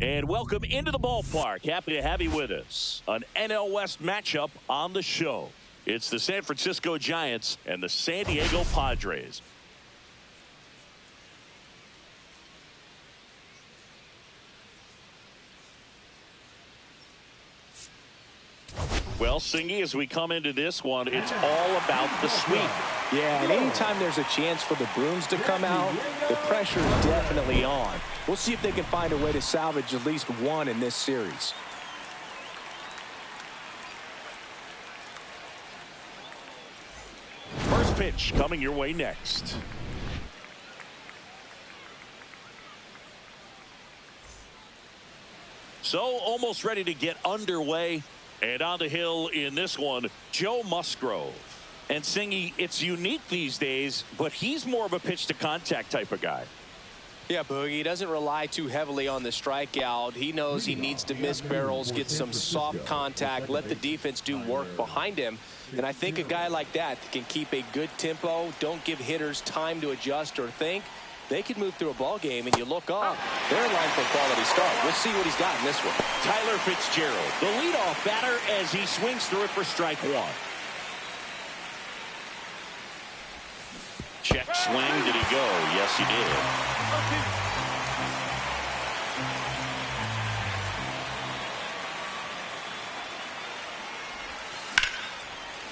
And welcome into the ballpark. Happy to have you with us. An NL West matchup on the show. It's the San Francisco Giants and the San Diego Padres. Well, Singy, as we come into this one, it's all about the sweep. Yeah, and anytime there's a chance for the brooms to come out, the pressure is definitely on. We'll see if they can find a way to salvage at least one in this series. First pitch coming your way next. So almost ready to get underway. And on the hill in this one, Joe Musgrove. And Singy, it's unique these days, but he's more of a pitch to contact type of guy. Yeah, Boogie, he doesn't rely too heavily on the strikeout. He knows he needs to miss barrels, get some soft contact, let the defense do work behind him. And I think a guy like that can keep a good tempo, don't give hitters time to adjust or think. They can move through a ball game, and you look up, they're in line for a quality start. We'll see what he's got in this one. Tyler Fitzgerald, the leadoff batter, as he swings through it for strike one. Check swing. Did he go? Yes, he did.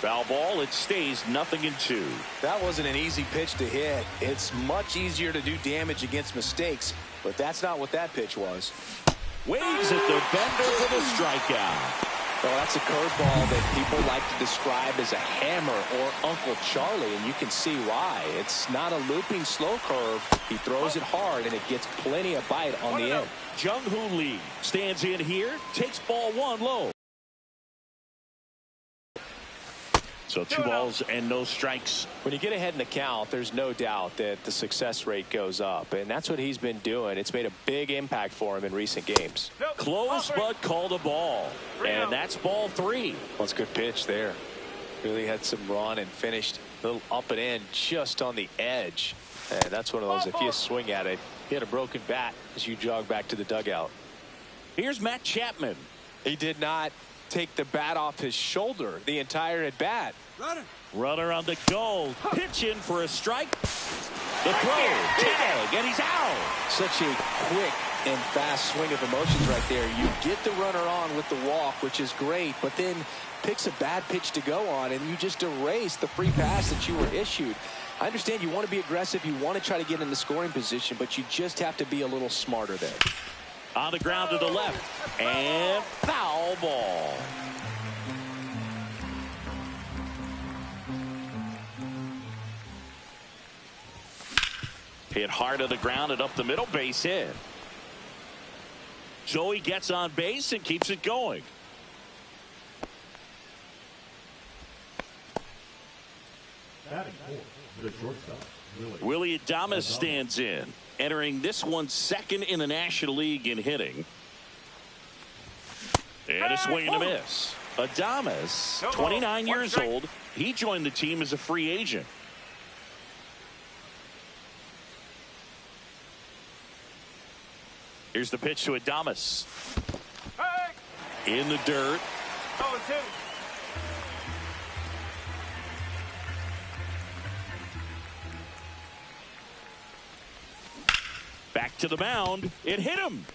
Foul ball. It stays 0-2. That wasn't an easy pitch to hit. It's much easier to do damage against mistakes, but that's not what that pitch was. Waves at the bender for the strikeout. Well, that's a curveball that people like to describe as a hammer or Uncle Charlie, and you can see why. It's not a looping slow curve. He throws it hard, and it gets plenty of bite on the end. Jung-Hoo Lee stands in here, takes ball one low. So 2 balls and no strikes. When you get ahead in the count, there's no doubt that the success rate goes up, and that's what he's been doing. It's made a big impact for him in recent games. Close, but called a ball. And that's ball 3. Well, it's a good pitch there. Really had some run and finished a little up and in just on the edge. And that's one of those, if you swing at it, you had a broken bat as you jog back to the dugout. Here's Matt Chapman. He did not take the bat off his shoulder the entire at bat. Runner on the goal. Pitch in for a strike. The throw. Tag. And he's out. Such a quick and fast swing of emotions right there. You get the runner on with the walk, which is great, but then picks a bad pitch to go on, and you just erase the free pass that you were issued. I understand you want to be aggressive. You want to try to get in the scoring position, but you just have to be a little smarter there. On the ground to the left. And foul ball. Hit hard to the ground and up the middle, base hit. So he gets on base and keeps it going. Willie Adames stands in, entering this one second in the National League in hitting. And a swing and a miss. Adames, 29 years old. He joined the team as a free agent. Here's the pitch to Adames. In the dirt. Back to the mound. It hit him.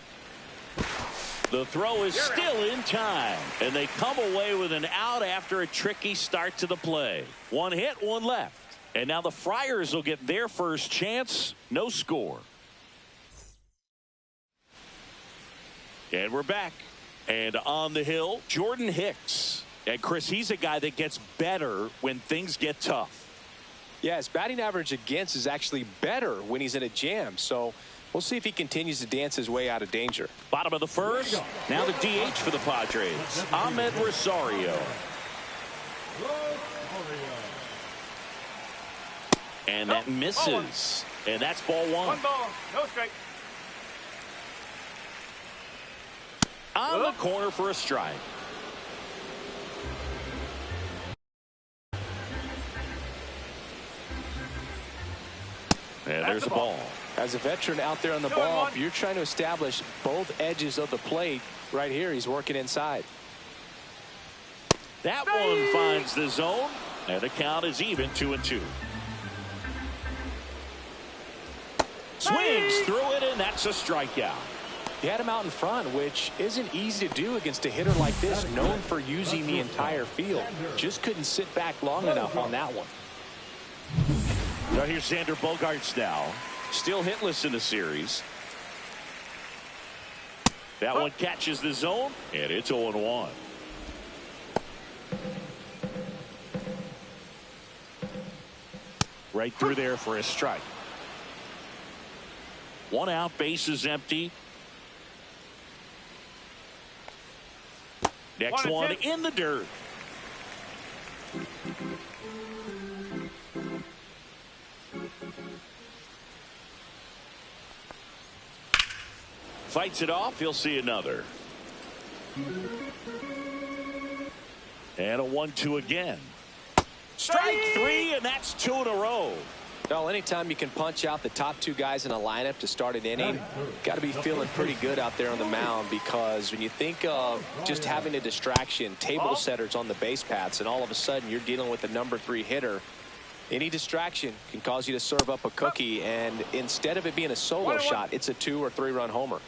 The throw is still in time, and they come away with an out after a tricky start to the play. One hit, one left. And now the Friars will get their first chance. No score. And we're back. And on the hill, Jordan Hicks. And Chris, he's a guy that gets better when things get tough. Yeah, his batting average against is actually better when he's in a jam. So we'll see if he continues to dance his way out of danger. Bottom of the first. Now the DH for the Padres, Ahmed Rosario. And that misses. And that's ball one. One ball, no strike. On the corner for a strike. And there's a ball. As a veteran out there on the ball, you're trying to establish both edges of the plate. Right here, he's working inside. That one finds the zone, and the count is even 2-2. Swings through it, and that's a strikeout. He had him out in front, which isn't easy to do against a hitter like this, known for using the entire field. Just couldn't sit back long enough on that one. Now here's Xander Bogaerts now. Still hitless in the series. That one catches the zone, and it's 0-1. Right through there for a strike. One out, base is empty. Next one in the dirt. Fights it off. He'll see another. And a 1-2 again. Strike three, and that's 2 in a row. Well, anytime you can punch out the top two guys in a lineup to start an inning, got to be feeling pretty good out there on the mound, because when you think of just having a distraction, table setters on the base paths, and all of a sudden you're dealing with the number 3 hitter, any distraction can cause you to serve up a cookie, and instead of it being a solo shot, it's a 2 or 3 run homer.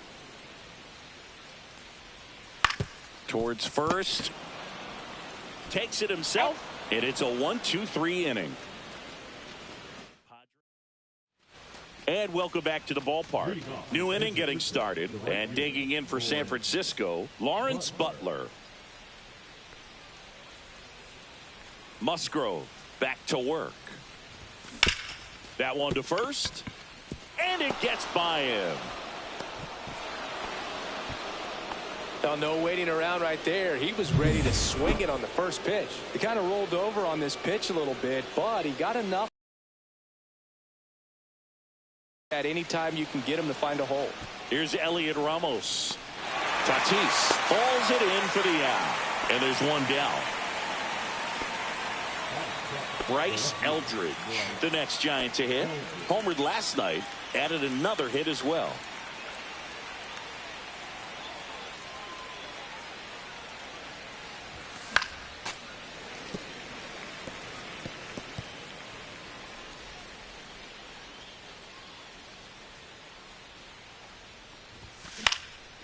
Towards first. Takes it himself, and it's a 1-2-3 inning. And welcome back to the ballpark. New inning getting started, and digging in for San Francisco, Lawrence Butler. Musgrove back to work. That one to first, and it gets by him. Now, no waiting around right there. He was ready to swing it on the first pitch. He kind of rolled over on this pitch a little bit, but he got enough. At any time you can get him to find a hole. Here's Elliot Ramos. Tatis falls it in for the out, and there's one down. Bryce Eldridge, the next Giant to hit, homered last night, added another hit as well.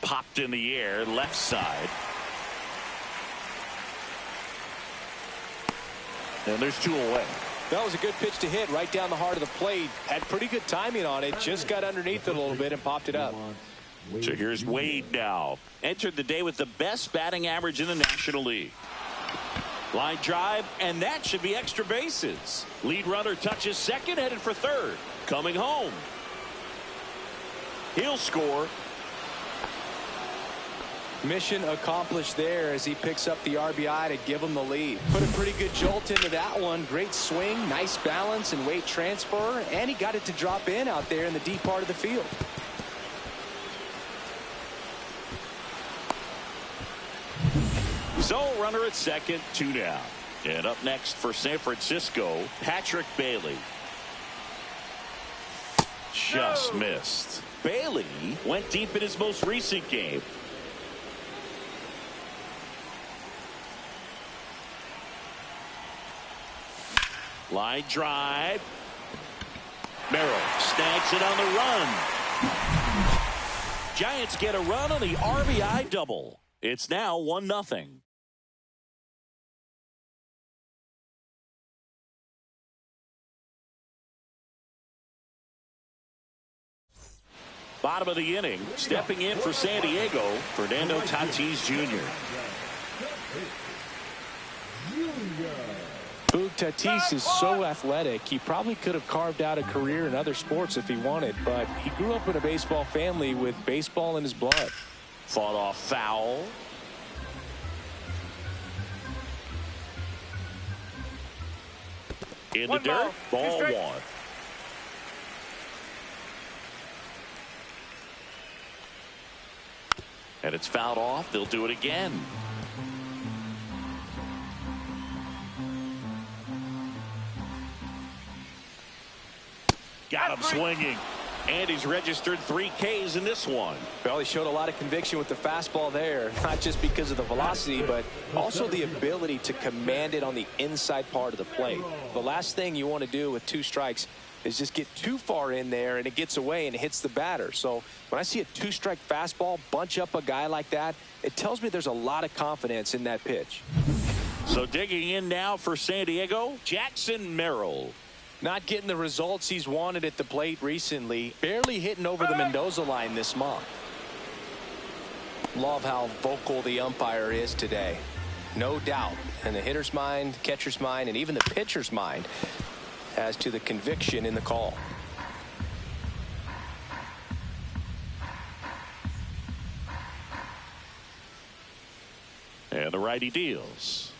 Popped in the air, left side. And there's 2 away. That was a good pitch to hit right down the heart of the plate. Had pretty good timing on it. Just got underneath it a little bit and popped it up. So here's Wade now. Entered the day with the best batting average in the National League. Line drive, and that should be extra bases. Lead runner touches second, headed for third. Coming home. He'll score. Mission accomplished there as he picks up the RBI to give him the lead. Put a pretty good jolt into that one. Great swing, nice balance and weight transfer, and he got it to drop in out there in the deep part of the field. So runner at second, 2 down. And up next for San Francisco, Patrick Bailey. Just missed. Bailey went deep in his most recent game. Line drive. Merrill snags it on the run. Giants get a run on the RBI double. It's now 1-0. Bottom of the inning, stepping in for San Diego, Fernando Tatis Jr. Boog, Tatis is so athletic, he probably could have carved out a career in other sports if he wanted, but he grew up in a baseball family with baseball in his blood. Fought off foul. In the dirt, ball 1. And it's fouled off. They'll do it again. Got him swinging. And he's registered 3 Ks in this one. Well, he showed a lot of conviction with the fastball there, not just because of the velocity, but also the ability to command it on the inside part of the plate. The last thing you want to do with 2 strikes is just get too far in there and it gets away and hits the batter. So when I see a 2-strike fastball bunch up a guy like that, it tells me there's a lot of confidence in that pitch. So digging in now for San Diego, Jackson Merrill. Not getting the results he's wanted at the plate recently. Barely hitting over the Mendoza line this month. Love how vocal the umpire is today. No doubt in the hitter's mind, catcher's mind, and even the pitcher's mind as to the conviction in the call. And the righty deals.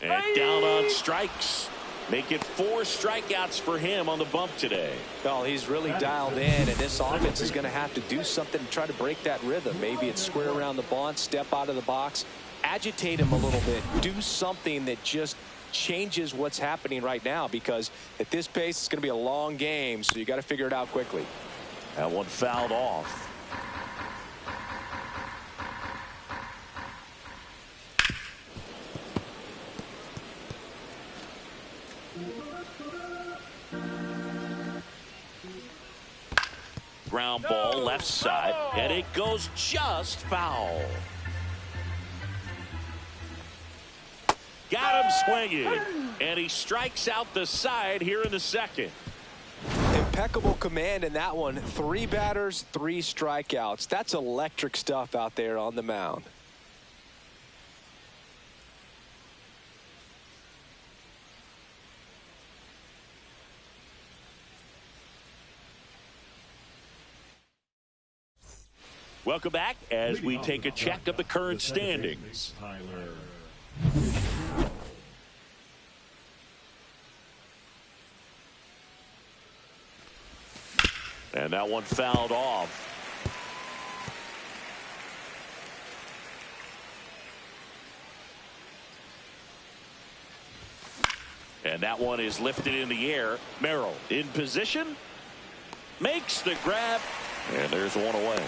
And down on strikes. Make it 4 strikeouts for him on the bump today. Well, he's really dialed in, and this offense is going to have to do something to try to break that rhythm. Maybe it's square around the bunt, step out of the box, agitate him a little bit, do something that just changes what's happening right now, because at this pace it's going to be a long game, so you got to figure it out quickly. That one fouled off. Ground ball left side, and it goes just foul. Got him swinging, and he strikes out the side here in the second. Impeccable command in that one. 3 batters, 3 strikeouts. That's electric stuff out there on the mound. Welcome back as we take a check of the current standings. And that one fouled off. And that one is lifted in the air. Merrill in position. Makes the grab. And there's one away.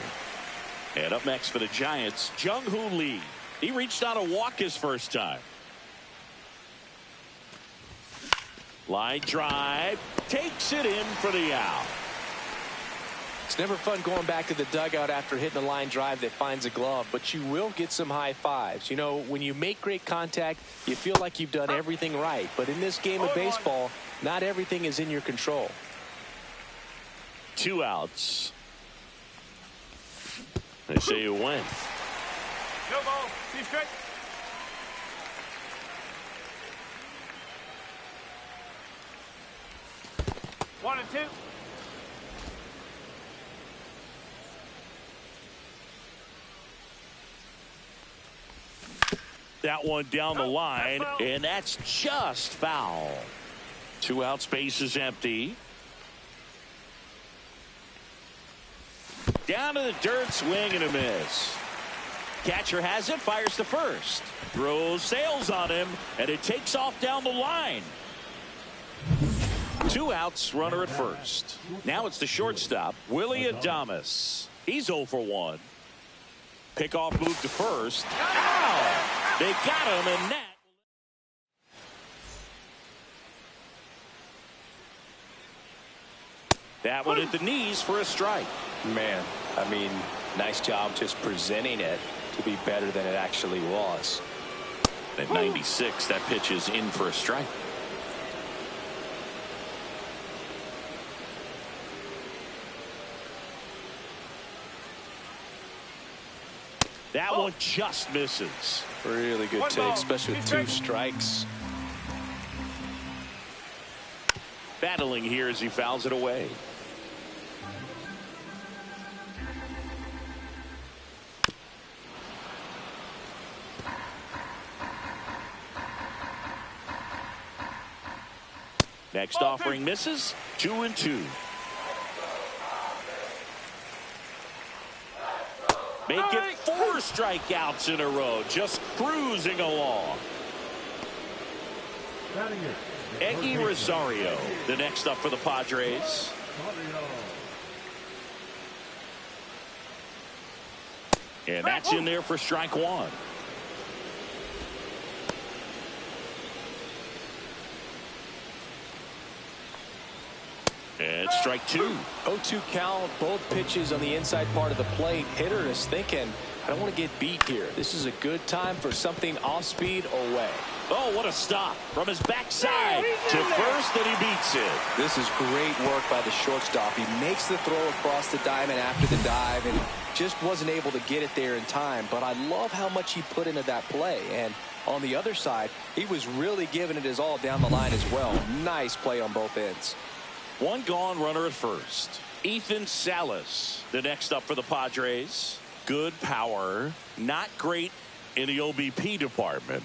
And up next for the Giants, Jung-Hoo Lee. He reached on a walk his first time. Line drive. Takes it in for the out. It's never fun going back to the dugout after hitting a line drive that finds a glove, but you will get some high fives. You know, when you make great contact, you feel like you've done everything right. But in this game of baseball, not everything is in your control. 2 outs. They say you win. No ball. Be straight. One and 2. That one down the line, and that's just foul. 2 outs, base is empty. Down to the dirt, swing and a miss. Catcher has it, fires to first. Throws sails on him, and it takes off down the line. 2 outs, runner at first. Now it's the shortstop, Willie Adames. He's 0 for 1. Pickoff move to first. Ow! They got him, and that one at the knees for a strike. Man, I mean, nice job just presenting it to be better than it actually was. At 96, that pitch is in for a strike. That one just misses. Really good take, especially with 2 strikes. Battling here as he fouls it away. Next offering misses. 2-2. Make it 4 strikeouts in a row. Just cruising along. Eggy Rosario, the next up for the Padres. And that's in there for strike 1. And strike 2. 0-2 count, both pitches on the inside part of the plate. Hitter is thinking, I don't want to get beat here. This is a good time for something off speed away. Oh, what a stop from his backside to first, and he beats it. This is great work by the shortstop. He makes the throw across the diamond after the dive and just wasn't able to get it there in time. But I love how much he put into that play. And on the other side, he was really giving it his all down the line as well. Nice play on both ends. 1 gone, runner at first. Ethan Salas, the next up for the Padres. Good power, not great in the OBP department.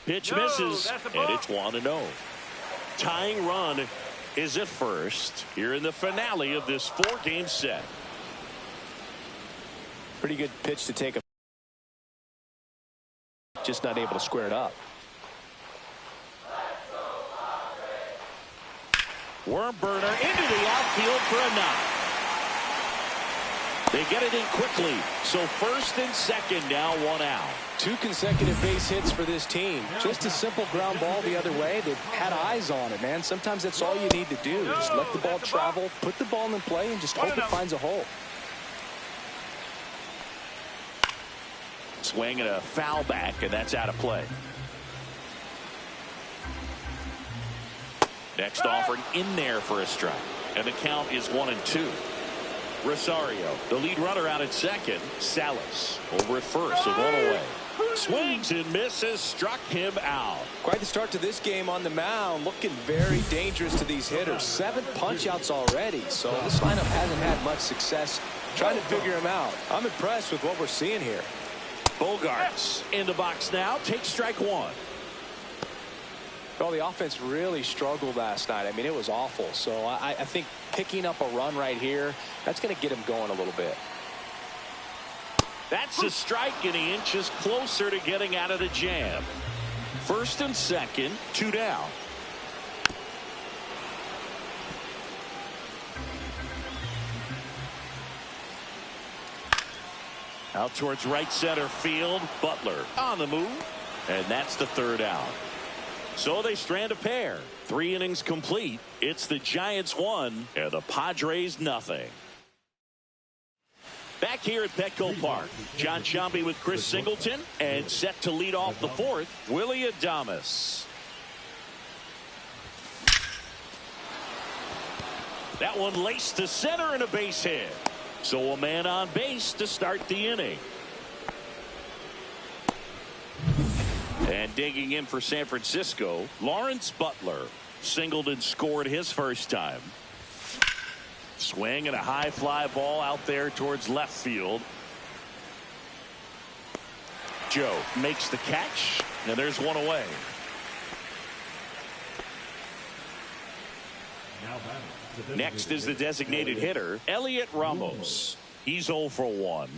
Pitch misses, and it's 1-0. Tying run is at first here in the finale of this 4-game set. Pretty good pitch to take. Just not able to square it up. Worm burner into the outfield for a knock. They get it in quickly. So first and second now, 1 out. 2 consecutive base hits for this team. Just a simple ground ball the other way. They've had eyes on it, man. Sometimes that's all you need to do. Just let the ball travel, put the ball in play, and just hope it finds a hole. Swing and a foul back, and that's out of play. Next offering in there for a strike. And the count is 1-2. Rosario, the lead runner out at second. Salas over at first with 1 away. Swings and misses, struck him out. Quite the start to this game on the mound. Looking very dangerous to these hitters. 7 punch outs already. So this lineup hasn't had much success trying to figure him out. I'm impressed with what we're seeing here. Bogarts in the box now. Takes strike 1. Well, the offense really struggled last night. I mean, it was awful. So I think picking up a run right here, that's going to get him going a little bit. That's a strike, and he inches closer to getting out of the jam. First and second, 2 down. Out towards right center field. Butler on the move, and that's the 3rd out. So they strand a pair. 3 innings complete. It's the Giants 1 and the Padres nothing. Back here at Petco Park, John Sciambi with Chris Singleton, and set to lead off the 4th, Willie Adames. That one laced to center and a base hit. So a man on base to start the inning. And digging in for San Francisco, Lawrence Butler. Singleton scored his first time. Swing and a high fly ball out there towards left field. Joe makes the catch, and there's one away. Next is the designated hitter, Elliot Ramos. He's 0 for 1.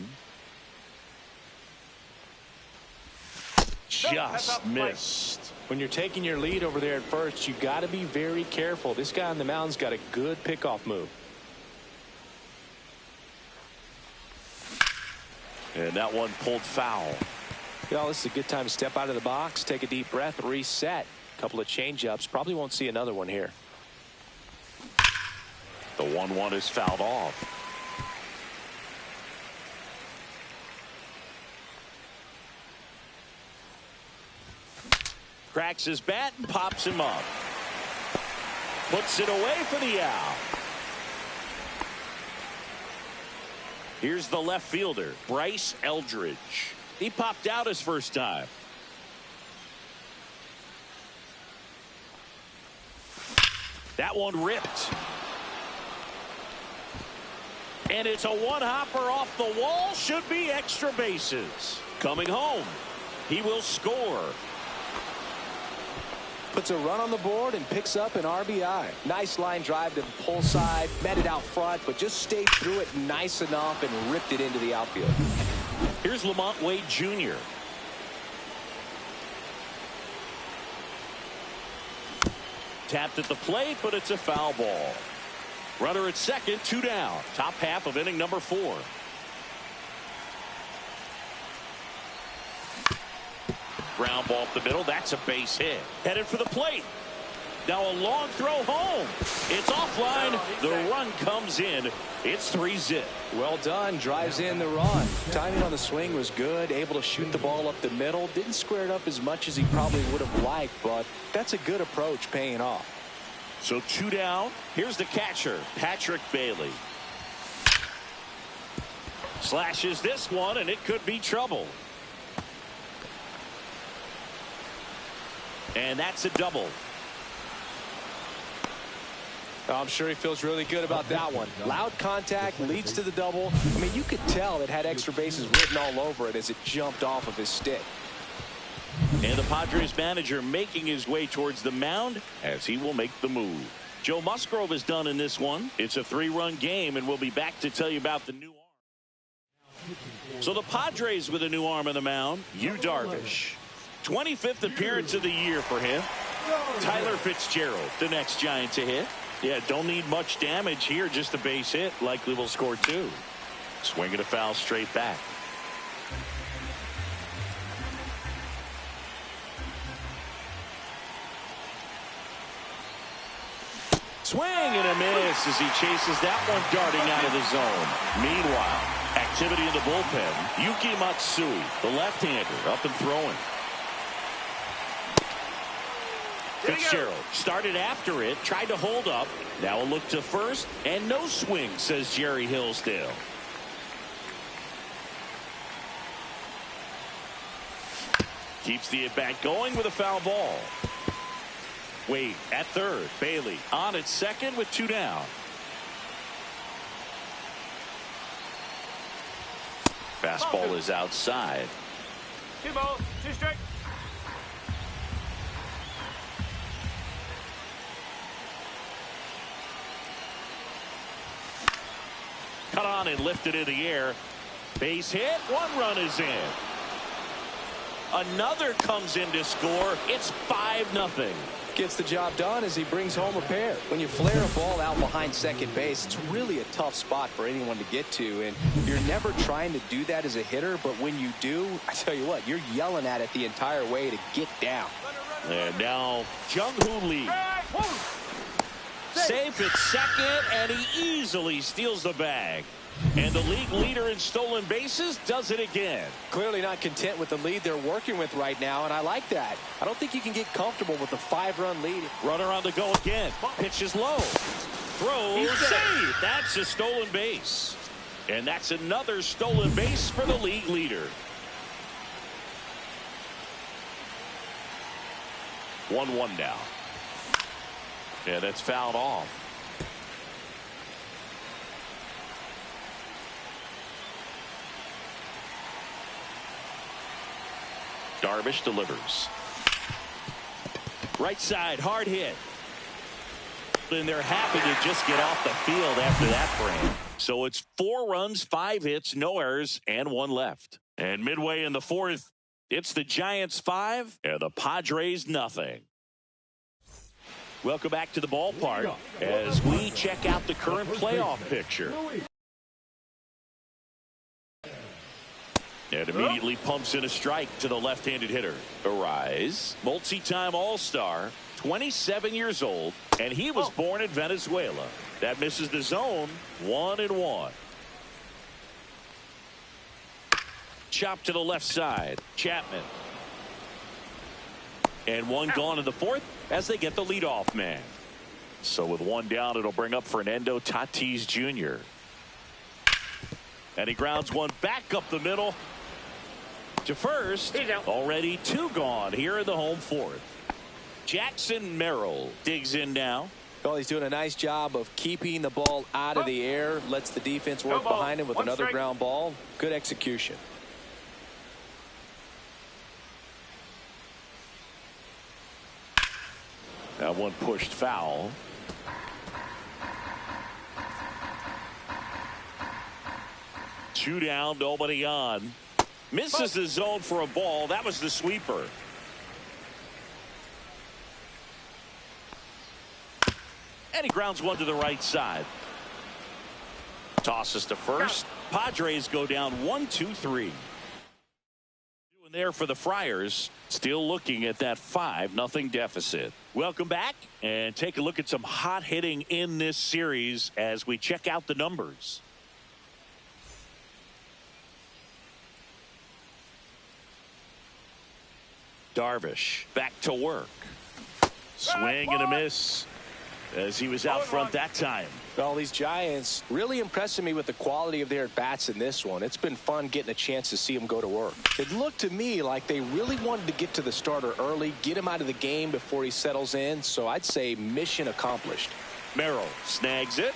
Just missed. When you're taking your lead over there at first, you got to be very careful. This guy on the mound's got a good pickoff move. And that one pulled foul. You know, this is a good time to step out of the box, take a deep breath, reset. A couple of changeups. Probably won't see another one here. The 1-1 is fouled off. Cracks his bat and pops him up. Puts it away for the out. Here's the left fielder, Bryce Eldridge. He popped out his first time. That one ripped. And it's a one-hopper off the wall. Should be extra bases. Coming home. He will score. Puts a run on the board and picks up an RBI. Nice line drive to the pull side. Met it out front, but just stayed through it nice enough and ripped it into the outfield. Here's Lamont Wade Jr. Tapped at the plate, but it's a foul ball. Runner at second, 2 down. Top half of inning number 4. Ground ball up the middle. That's a base hit. Headed for the plate. Now a long throw home. It's offline. The run comes in. It's 3-zip. Well done. Drives in the run. Timing on the swing was good. Able to shoot the ball up the middle. Didn't square it up as much as he probably would have liked, but that's a good approach paying off. So 2 down. Here's the catcher, Patrick Bailey. Slashes this one, and it could be trouble. And that's a double. I'm sure he feels really good about that one. Loud contact leads to the double. I mean, you could tell it had extra bases written all over it as it jumped off of his stick. And the Padres manager making his way towards the mound as he will make the move. Joe Musgrove is done in this one. It's a 3-run game, and we'll be back to tell you about the new arm. So the Padres with a new arm on the mound, Yu Darvish. 25th appearance of the year for him. Tyler Fitzgerald, the next Giant to hit. Yeah, don't need much damage here, just a base hit. Likely will score 2. Swinging a foul straight back. Swing and a miss as he chases that one darting out of the zone. Meanwhile, activity in the bullpen. Yuki Matsui, the left-hander, up and throwing. Fitzgerald started after it, tried to hold up. Now a look to first, and no swing, says Jerry Hillsdale. Keeps the at-bat going with a foul ball. Wade at third. Bailey on at second with 2 down. Fastball is outside. 2 balls, 2 strikes. Cut on and lifted in the air. Base hit. 1 run is in. Another comes in to score. It's 5-0. Gets the job done as he brings home a pair. When you flare a ball out behind second base, it's really a tough spot for anyone to get to, and you're never trying to do that as a hitter, but when you do, I tell you what, you're yelling at it the entire way to get down. And now Jung-Hoo Lee. Safe at second, and he easily steals the bag. And the league leader in stolen bases does it again. Clearly not content with the lead they're working with right now, and I like that. I don't think you can get comfortable with a 5-run lead. Runner on the go again. Pitch is low. Throw, save. That's a stolen base. And that's another stolen base for the league leader. 1-1 now. Yeah, that's fouled off. Darvish delivers. Right side, hard hit. And they're happy to just get off the field after that frame. So it's 4 runs, 5 hits, no errors, and 1 left. And midway in the 4th, it's the Giants 5 and the Padres nothing. Welcome back to the ballpark as we check out the current playoff picture. And immediately pumps in a strike to the left-handed hitter. Arise, multi-time All-Star, 27 years old, and he was born in Venezuela. That misses the zone, 1-1. Chop to the left side, Chapman. And 1 gone in the 4th as they get the leadoff man. So with 1 down, it'll bring up Fernando Tatis Jr. And he grounds 1 back up the middle to first. Already 2 gone here in the home 4th. Jackson Merrill digs in now. Well, he's doing a nice job of keeping the ball out of the air. Lets the defense work behind him with another ground ball. Good execution. That 1 pushed foul. Two down, nobody on. Misses the zone for a ball. That was the sweeper. And he grounds 1 to the right side. Tosses to first. Padres go down 1-2-3. Doing there for the Friars. Still looking at that 5-0 deficit. Welcome back and take a look at some hot hitting in this series as we check out the numbers. Darvish back to work. Swing and a miss as he was out front that time. Well, these Giants really impressing me with the quality of their at-bats in this one. It's been fun getting a chance to see them go to work. It looked to me like they really wanted to get to the starter early, get him out of the game before he settles in. So I'd say mission accomplished. Merrill snags it.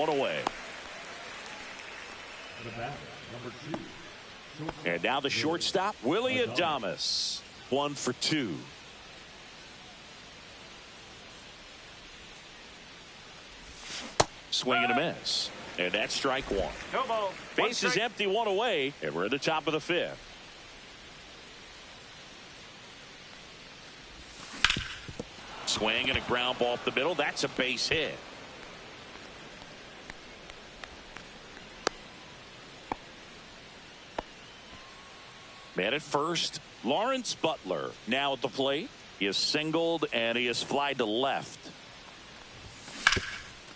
one away. And now the shortstop, Willie Adames. 1 for 2. Swing and a miss. And that's strike one. No ball. Base is empty, one away, and we're at the top of the 5th. Swing and a ground ball up the middle. That's a base hit. Man at first, Lawrence Butler now at the plate. He is singled and he is flied to left.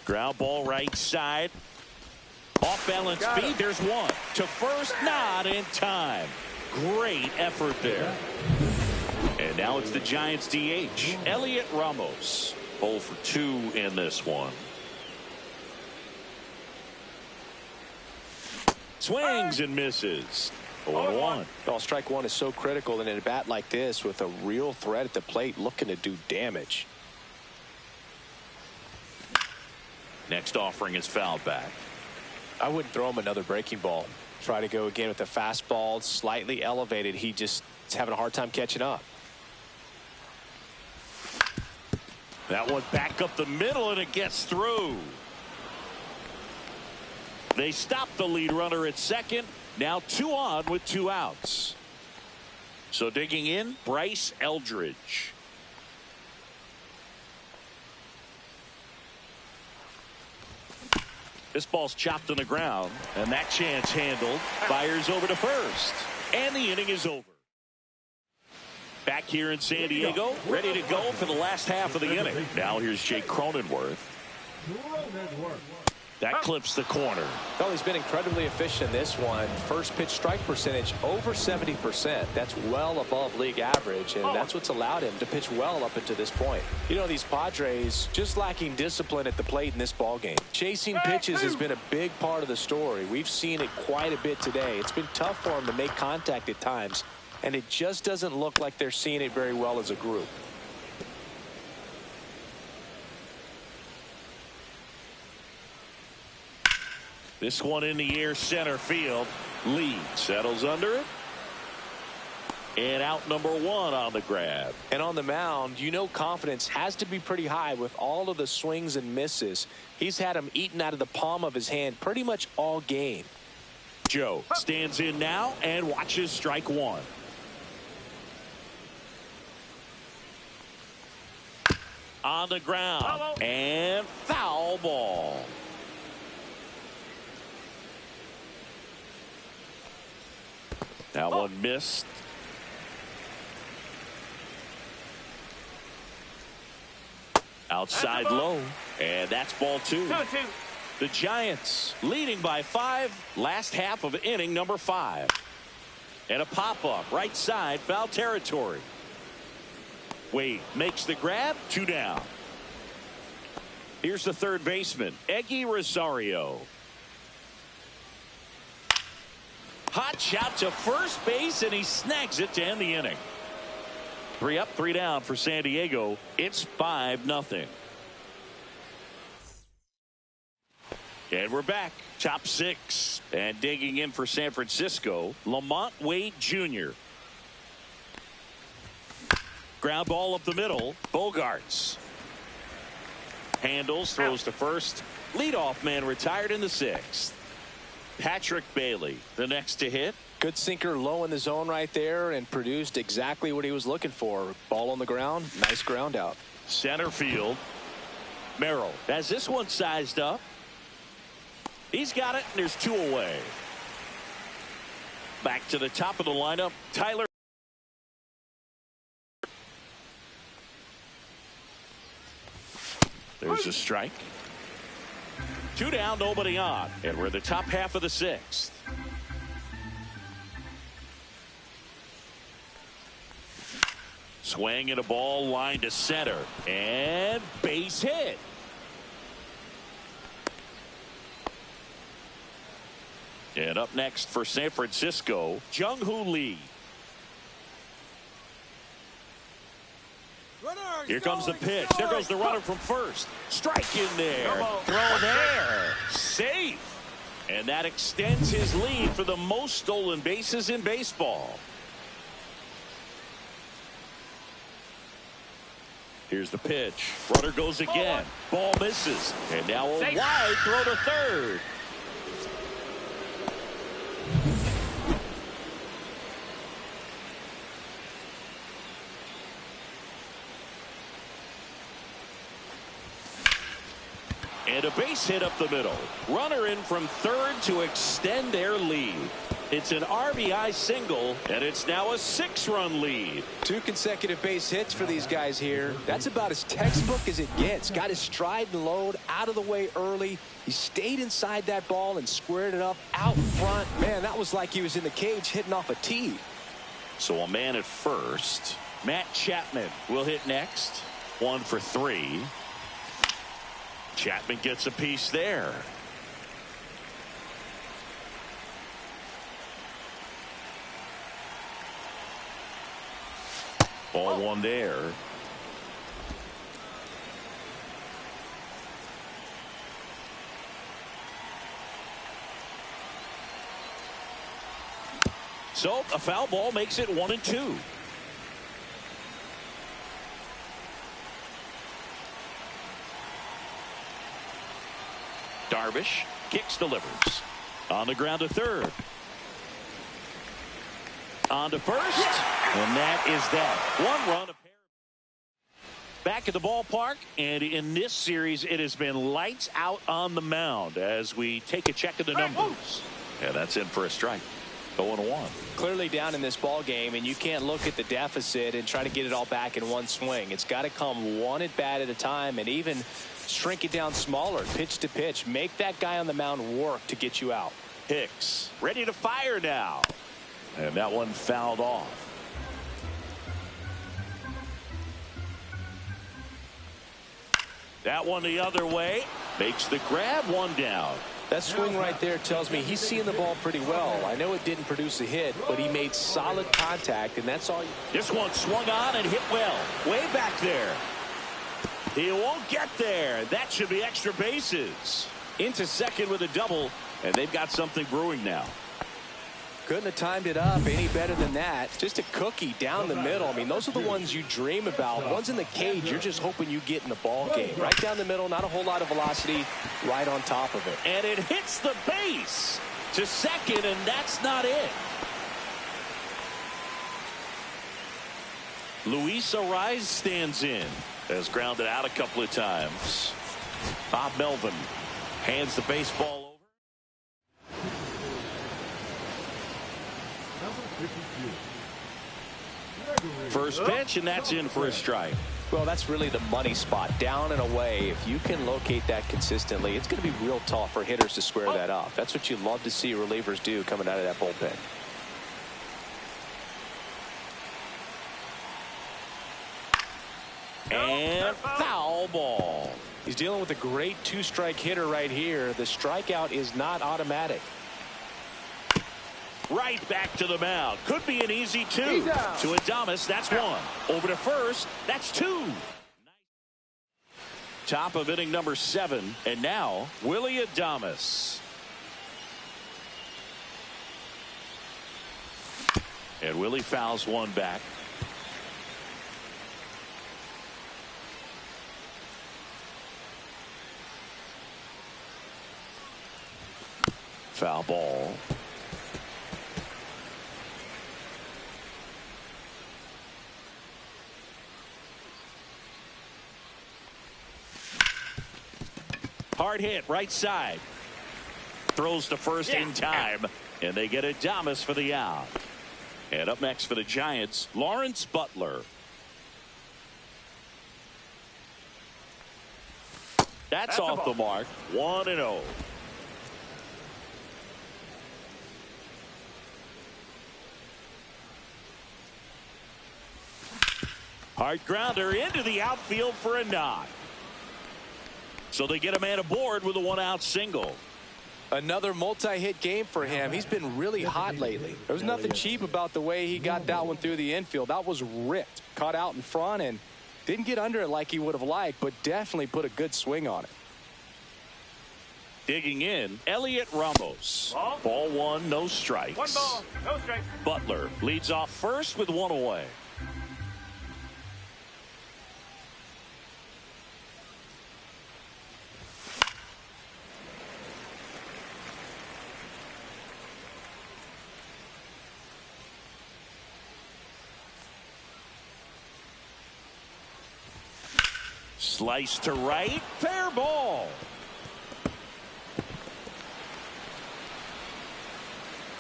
Ground ball right side. Off balance speed. There's one. To first, not in time. Great effort there. And now it's the Giants DH, Elliot Ramos. 0 for 2 in this one. Swings and misses. 0-1. Well, strike one is so critical in a bat like this with a real threat at the plate looking to do damage. Next offering is fouled back. I wouldn't throw him another breaking ball. Try to go again with the fastball slightly elevated. He just is having a hard time catching up. That one back up the middle and it gets through. They stop the lead runner at second. Now 2 on with 2 outs. So digging in, Bryce Eldridge. This ball's chopped on the ground, and that chance handled. Fires over to first, and the inning is over. Back here in San Diego, ready to go for the last half of the inning. Now here's Jake Cronenworth. That clips the corner. Well, he's been incredibly efficient in this one. First pitch strike percentage over 70%. That's well above league average, and that's what's allowed him to pitch well up until this point. You know, these Padres just lacking discipline at the plate in this ballgame. Chasing pitches has been a big part of the story. We've seen it quite a bit today. It's been tough for them to make contact at times, and it just doesn't look like they're seeing it very well as a group. This one in the air, center field. Lee settles under it. And out number 1 on the grab. And on the mound, you know confidence has to be pretty high with all of the swings and misses. He's had them eaten out of the palm of his hand pretty much all game. Joe stands in now and watches strike 1. On the ground. And foul ball. That one missed. Outside low. And that's ball 2. 2-2. The Giants leading by 5. Last half of inning number 5. And a pop-up right side, foul territory. Wade makes the grab. 2 down. Here's the third baseman, Eggy Rosario. Hot shot to first base, and he snags it to end the inning. 3 up, 3 down for San Diego. It's 5-0. And we're back. Top 6. And digging in for San Francisco, Lamont Wade Jr. Ground ball up the middle. Bogarts. Handles, throws to first. Leadoff man retired in the 6th. Patrick Bailey, the next to hit. Good sinker low in the zone right there and produced exactly what he was looking for. Ball on the ground. Nice ground out. Center field. Merrill has this one sized up. He's got it, and there's 2 away. Back to the top of the lineup, Tyler. There's a strike. 2 down, nobody on. And we're in the top half of the 6th. Swing and a ball line to center. And base hit. And up next for San Francisco, Jung-Hoo Lee. Here comes the pitch. There goes the runner from first. Strike in there. Throw there. Safe. And that extends his lead for the most stolen bases in baseball. Here's the pitch. Runner goes again. Ball misses. And now a wide throw to third. And a base hit up the middle. Runner in from third to extend their lead. It's an RBI single, and it's now a 6-run lead. 2 consecutive base hits for these guys here. That's about as textbook as it gets. Got his stride and load out of the way early. He stayed inside that ball and squared it up out front. Man, that was like he was in the cage hitting off a tee. So a man at first. Matt Chapman will hit next. 1 for 3. Chapman gets a piece there. Ball 1 there. So a foul ball makes it 1-2. Darvish kicks, delivers. On the ground to third. On to first. And that is that. 1 run. Back at the ballpark. And in this series, it has been lights out on the mound as we take a check of the numbers. Yeah, that's in for a strike. 0-1. Clearly down in this ball game, and you can't look at the deficit and try to get it all back in one swing. It's got to come one at bat at a time, and even shrink it down smaller, pitch to pitch. Make that guy on the mound work to get you out. Hicks ready to fire now, and that one fouled off. That one the other way, makes the grab, 1 down. That swing right there tells me he's seeing the ball pretty well. I know it didn't produce a hit, but he made solid contact, and that's all. This one swung on and hit well. Way back there. He won't get there. That should be extra bases. Into second with a double, and they've got something brewing now. Couldn't have timed it up any better than that. Just a cookie down the middle. I mean, those are the ones you dream about. Ones in the cage, you're just hoping you get in the ball game. Right down the middle, not a whole lot of velocity, right on top of it. And it hits the base to second, and that's not it. Luis Ariz stands in. Has grounded out a couple of times. Bob Melvin hands the baseball over. First pitch, and that's in for a strike. Well, that's really the money spot, down and away. If you can locate that consistently, it's going to be real tough for hitters to square that up. That's what you love to see relievers do coming out of that bullpen. And foul ball. He's dealing with a great 2-strike hitter right here. The strikeout is not automatic. Right back to the mound. Could be an easy 2. To Adames, that's 1. Over to first, that's 2. Top of inning number 7. And now, Willie Adames. And Willie fouls one back. Foul ball. Hard hit, right side. Throws to first in time, and they get Adames for the out. And up next for the Giants, Lawrence Butler. That's off the mark. 1-0. Hard grounder into the outfield for a knock. So they get a man aboard with a 1-out single. Another multi-hit game for him. He's been really hot lately. There was nothing cheap about the way he got that one through the infield. That was ripped. Caught out in front and Didn't get under it like he would have liked, but definitely put a good swing on it. Digging in, Elliot Ramos. Ball one, no strikes. 1 ball, no strikes. Butler leads off first with 1 away. Slice to right, fair ball.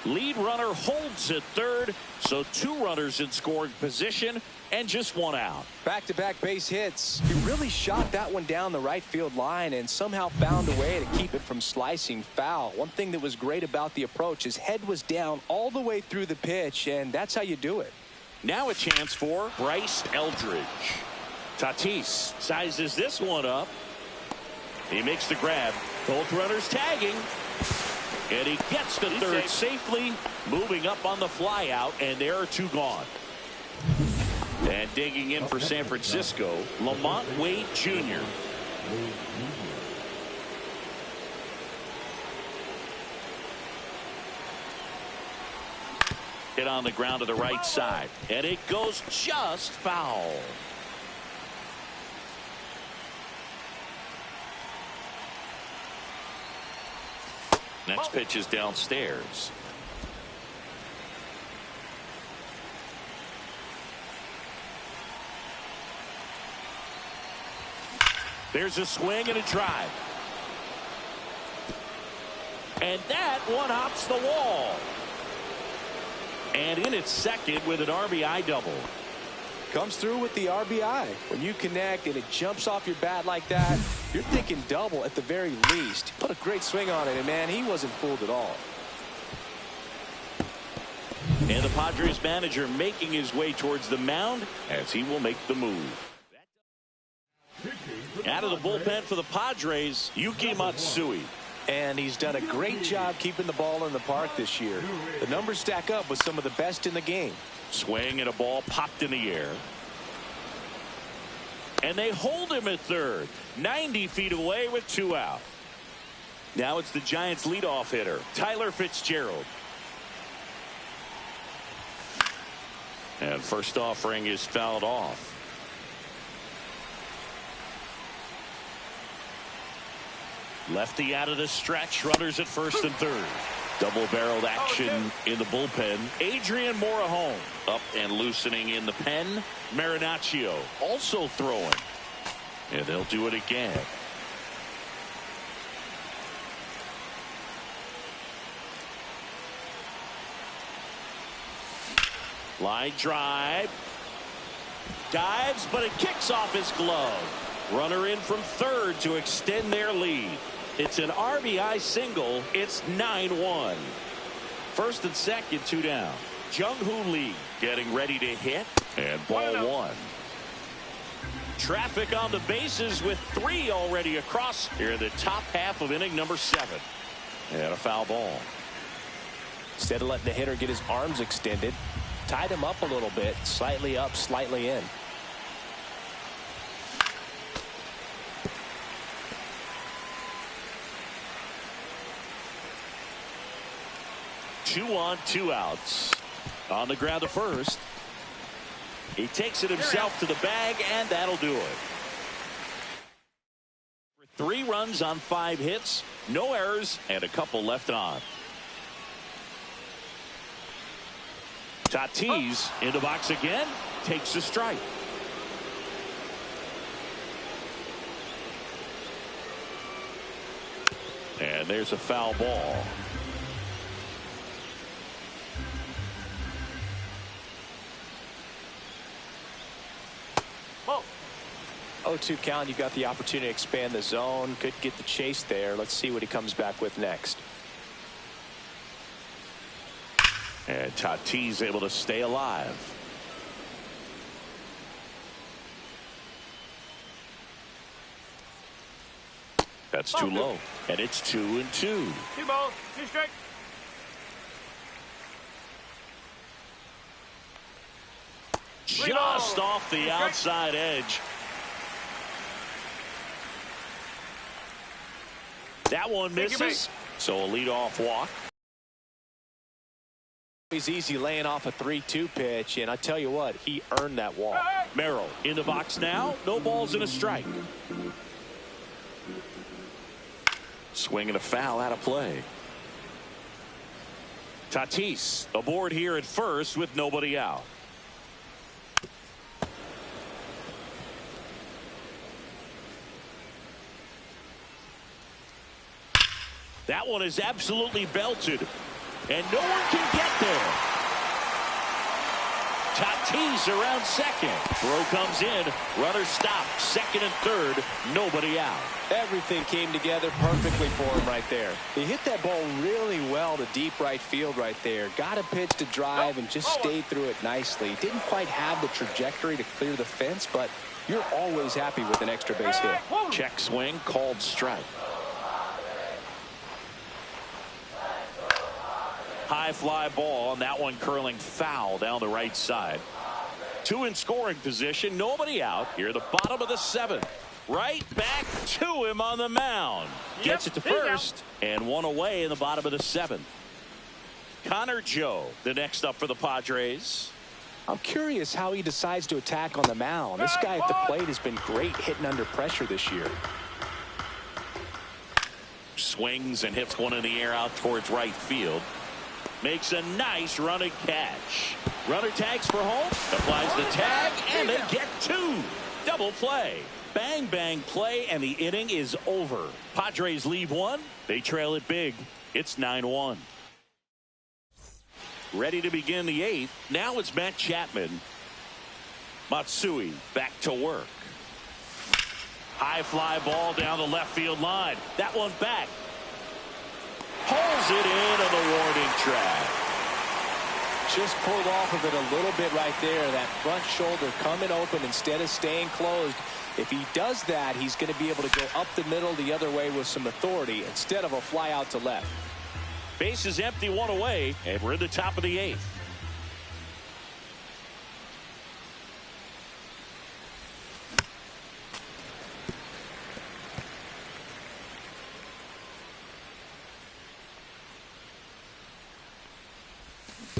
Lead runner holds at third, so 2 runners in scoring position and just 1 out. Back-to-back base hits. He really shot that one down the right field line and somehow found a way to keep it from slicing foul. One thing that was great about the approach, his head was down all the way through the pitch, and that's how you do it. Now a chance for Bryce Eldridge. Tatis sizes this one up. He makes the grab. Both runners tagging. And he gets to third safely, moving up on the fly out, and there are 2 gone. And digging in for San Francisco, Lamont Wade Jr. Hit on the ground to the right side, and it goes just foul. Next pitch is downstairs. There's a swing and a drive. And that one hops the wall. And in its second with an RBI double. Comes through with the RBI. When you connect and it jumps off your bat like that, you're thinking double at the very least. Put a great swing on it, and man, he wasn't fooled at all. And the Padres manager making his way towards the mound as he will make the move. Out of the bullpen for the Padres, Yuki Matsui. And he's done a great job keeping the ball in the park this year. The numbers stack up with some of the best in the game. Swing and a ball popped in the air. And they hold him at third. 90 feet away with 2 out. Now it's the Giants leadoff hitter, Tyler Fitzgerald. And first offering is fouled off. Lefty out of the stretch, runners at first and third. Double-barreled action in the bullpen. Adrian Morejon up and loosening in the pen. Marinaccio also throwing. And they'll do it again. Line drive. Dives, but it kicks off his glove. Runner in from third to extend their lead. It's an RBI single. It's 9-1. First and second, 2 down. Jung-Hoo Lee getting ready to hit. And ball 1. Traffic on the bases with 3 already across here in the top half of inning number 7. And a foul ball. Instead of letting the hitter get his arms extended, tied him up a little bit, slightly up, slightly in. Two on, 2 outs. On the ground to first. He takes it himself to the bag, and that'll do it. 3 runs on 5 hits, no errors, and a couple left on. Tatis in the box again, takes a strike. And there's a foul ball. Ball. 0-2 count. You've got the opportunity to expand the zone. Could get the chase there. Let's see what he comes back with next. And Tatis able to stay alive. That's too low. And it's 2-2. 2 balls, 2 strikes. Just off the outside edge. That one misses. So a leadoff walk. He's easy laying off a 3-2 pitch, and I tell you what, he earned that walk. Merrill in the box now. No balls and a strike. Swing and a foul out of play. Tatis aboard here at first with nobody out. That one is absolutely belted, and no one can get there. Tatis around second. Throw comes in. Runner stopped. Second and third. Nobody out. Everything came together perfectly for him right there. He hit that ball really well to deep right field right there. Got a pitch to drive and just stayed through it nicely. Didn't quite have the trajectory to clear the fence, but you're always happy with an extra base hit. Check swing, called strike. High fly ball, and that one curling foul down the right side. Two in scoring position, nobody out. Here, the bottom of the seventh. Right back to him on the mound. Gets it to first, and one away in the bottom of the seventh. Connor Joe, the next up for the Padres. I'm curious how he decides to attack on the mound. This guy at the plate has been great hitting under pressure this year. Swings and hits one in the air out towards right field. Makes a nice running catch. Runner tags for home. Applies the tag, and they get two. Double play. Bang, bang play, and the inning is over. Padres leave one. They trail it big. It's 9-1. Ready to begin the eighth. Now it's Matt Chapman. Matsui back to work. High fly ball down the left field line. That one back. Pulls it in on the warning track. Just pulled off of it a little bit right there. That front shoulder coming open instead of staying closed. If he does that, he's going to be able to go up the middle the other way with some authority instead of a fly out to left. Base is empty, one away, and we're in the top of the eighth.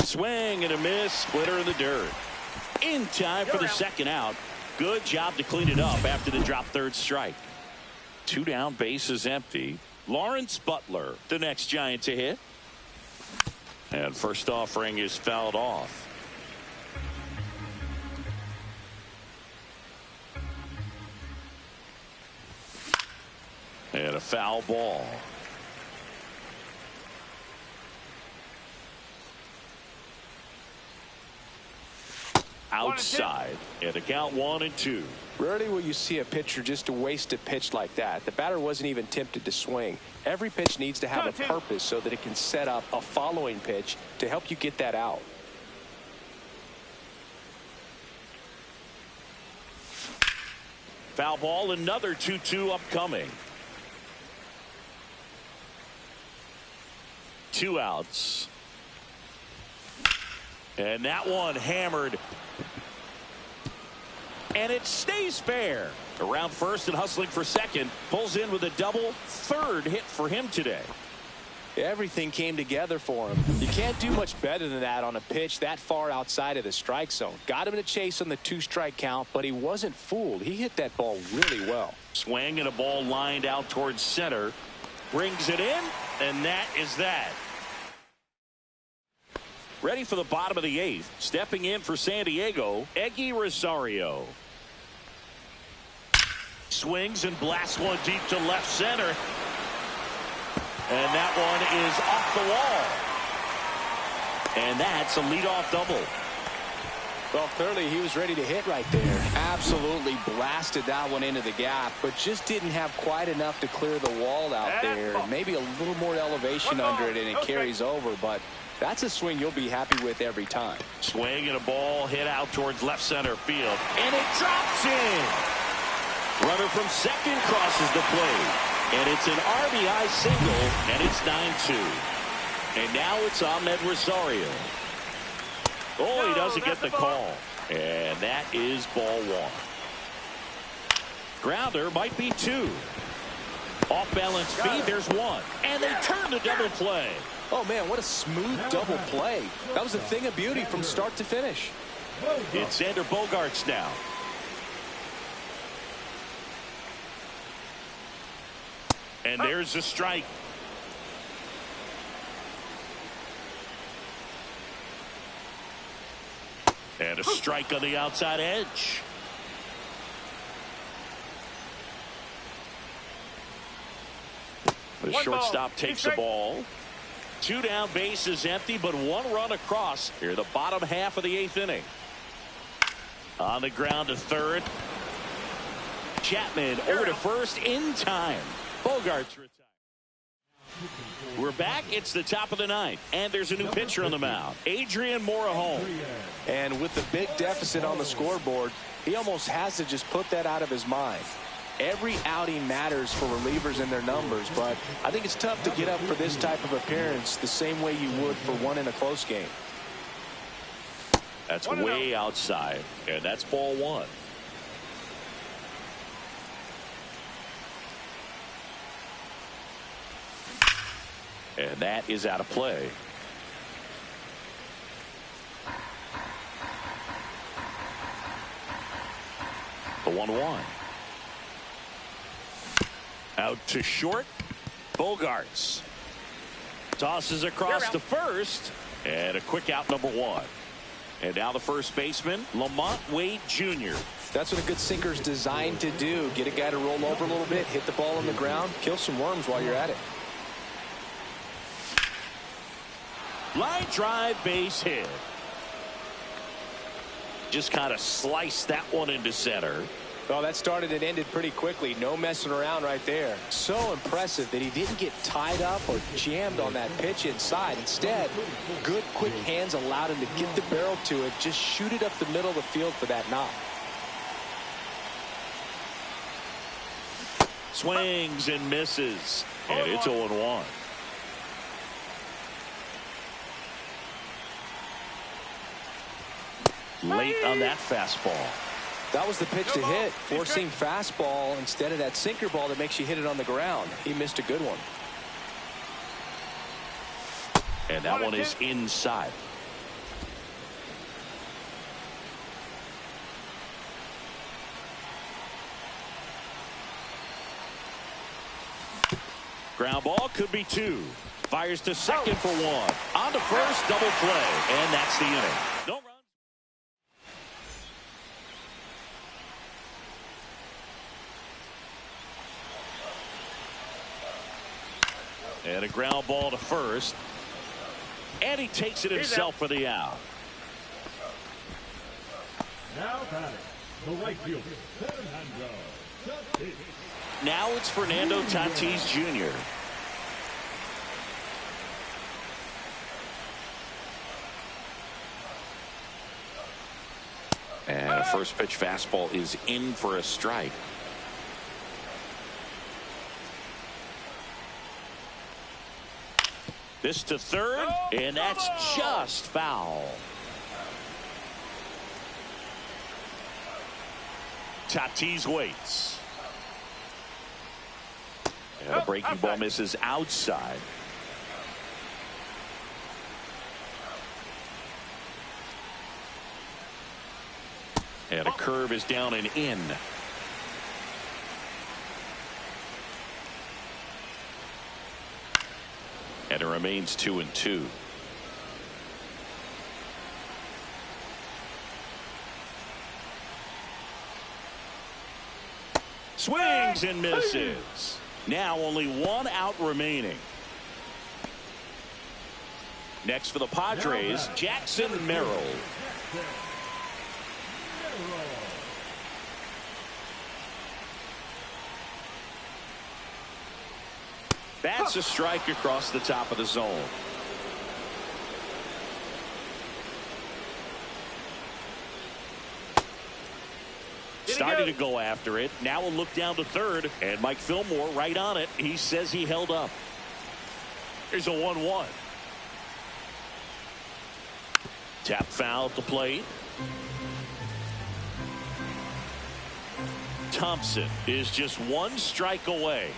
Swing and a miss, splitter in the dirt. In time for the second out. Good job to clean it up after the drop third strike. Two down, bases empty. Lawrence Butler, the next Giant to hit. And first offering is fouled off. And a foul ball. Outside, and the count 1-2. Rarely will you see a pitcher just to waste a pitch like that. The batter wasn't even tempted to swing. Every pitch needs to have a purpose so that it can set up a following pitch to help you get that out. Foul ball, another 2-2 upcoming. Two outs. And that one hammered. And it stays fair. Around first and hustling for second. Pulls in with a double. Third hit for him today. Everything came together for him. You can't do much better than that on a pitch that far outside of the strike zone. Got him in a chase on the 2-strike count, but he wasn't fooled. He hit that ball really well. Swing and a ball lined out towards center. Brings it in, and that is that. Ready for the bottom of the eighth. Stepping in for San Diego, Eggy Rosario. Swings and blasts one deep to left center. And that one is off the wall. And that's a leadoff double. Well, clearly he was ready to hit right there. Absolutely blasted that one into the gap, but just didn't have quite enough to clear the wall out there. Maybe a little more elevation under it, and it carries over, but that's a swing you'll be happy with every time. Swing and a ball hit out towards left center field. And it drops in. Runner from second crosses the plate. And it's an RBI single, and it's 9-2. And now it's Ahmed Rosario. Oh, he doesn't get the call. And that is ball one. Grounder might be two. Off balance feed, there's one. And they turn the double play. Oh, man, what a smooth double play. That was a thing of beauty from start to finish. It's Xander Bogaerts now. And there's a strike. And a strike on the outside edge. The shortstop takes the ball. 2 down, bases empty, but 1 run across here, the bottom half of the 8th inning. On the ground to third. Chapman over to first in time. Bogaerts retired. We're back. It's the top of the 9th, and there's a new pitcher on the mound, Adrian Morejon. And with the big deficit on the scoreboard, he almost has to just put that out of his mind. Every outing matters for relievers and their numbers, but I think it's tough to get up for this type of appearance the same way you would for one in a close game. That's way outside, and that's ball 1. And that is out of play. The 1-1. Out to short. Bogaerts tosses across to first, and a quick out, number 1. And now the first baseman, Lamont Wade Jr. That's what a good sinker is designed to do. Get a guy to roll over a little bit, hit the ball on the ground, kill some worms while you're at it. Line drive, base hit. Just kind of sliced that one into center. Well, that started and ended pretty quickly. No messing around right there. So impressive that he didn't get tied up or jammed on that pitch inside. Instead, good quick hands allowed him to get the barrel to it, just shoot it up the middle of the field for that knock. Swings and misses, and it's 0-1. Late on that fastball. That was the pitch to hit. Four-seam fastball instead of that sinker ball that makes you hit it on the ground. He missed a good one. And that one is inside. Ground ball, could be 2. Fires to second for 1. On to first, double play. And that's the inning. No run. And a ground ball to first. And he takes it himself for the out. Now batting, the right fielder, Fernando Tatis. Now it's Fernando Tatis Jr. And a first pitch fastball is in for a strike. This to third, and that's just foul. Tatis waits. And a breaking ball misses outside. And a curve is down and in. And it remains 2-2. Swings and misses. Now only 1 out remaining. Next for the Padres, Jackson Merrill. That's a strike across the top of the zone. Started to go after it. Now we'll look down to third, and Mike Fillmore right on it. He says he held up. Here's a 1-1. Tap foul at the plate. Thompson is just 1 strike away.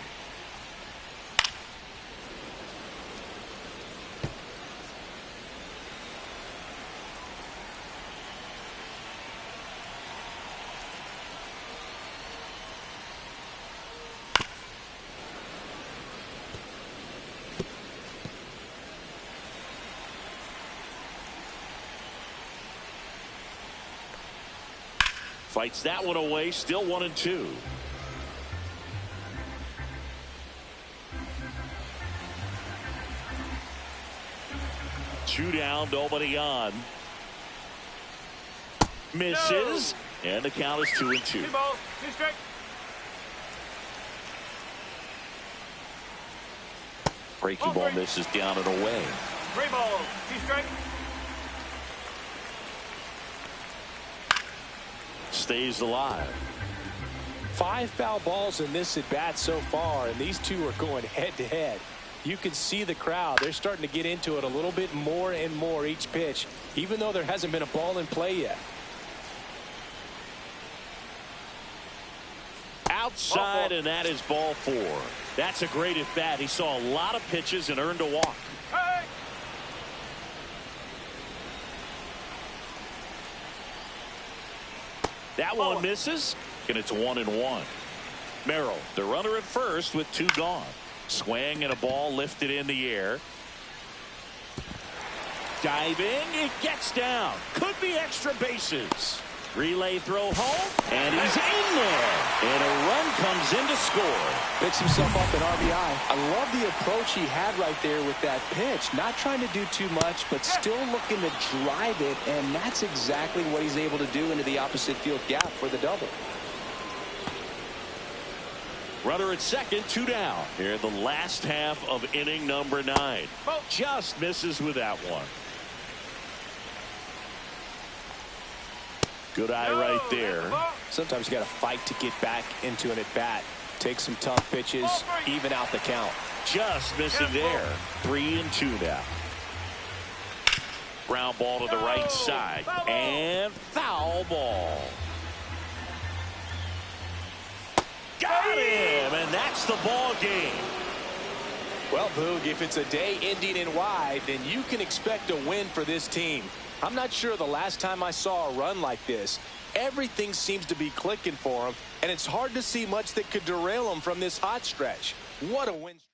Fights that one away, still 1-2. Two down, nobody on. Misses, and the count is 2-2. 2 balls, 2 strikes. Breaking ball misses down and away. 3 balls, 2 strikes. Stays alive. 5 foul balls in this at bat so far, and these two are going head to head. You can see the crowd. They're starting to get into it a little bit more and more each pitch, even though there hasn't been a ball in play yet. Outside, and that is ball 4. That's a great at bat. He saw a lot of pitches and earned a walk. Hey! That one misses, and it's 1-1. Merrill, the runner at first with 2 gone. Swing and a ball lifted in the air. Diving, it gets down. Could be extra bases. Relay throw home, and he's in there. And a run comes in to score. Picks himself up an RBI. I love the approach he had right there with that pitch. Not trying to do too much, but still looking to drive it, and that's exactly what he's able to do into the opposite field gap for the double. Runner at second, 2 down. Here in the last half of inning number 9. Just misses with that one. Good eye right there. Sometimes you got to fight to get back into an at-bat. Take some tough pitches, even out the count. Just missing there. 3-2 now. Ground ball to the right side. And foul ball. Got him, and that's the ball game. Well, Boog, if it's a day ending in wide, then you can expect a win for this team. I'm not sure the last time I saw a run like this. Everything seems to be clicking for them, and it's hard to see much that could derail them from this hot stretch. What a win streak.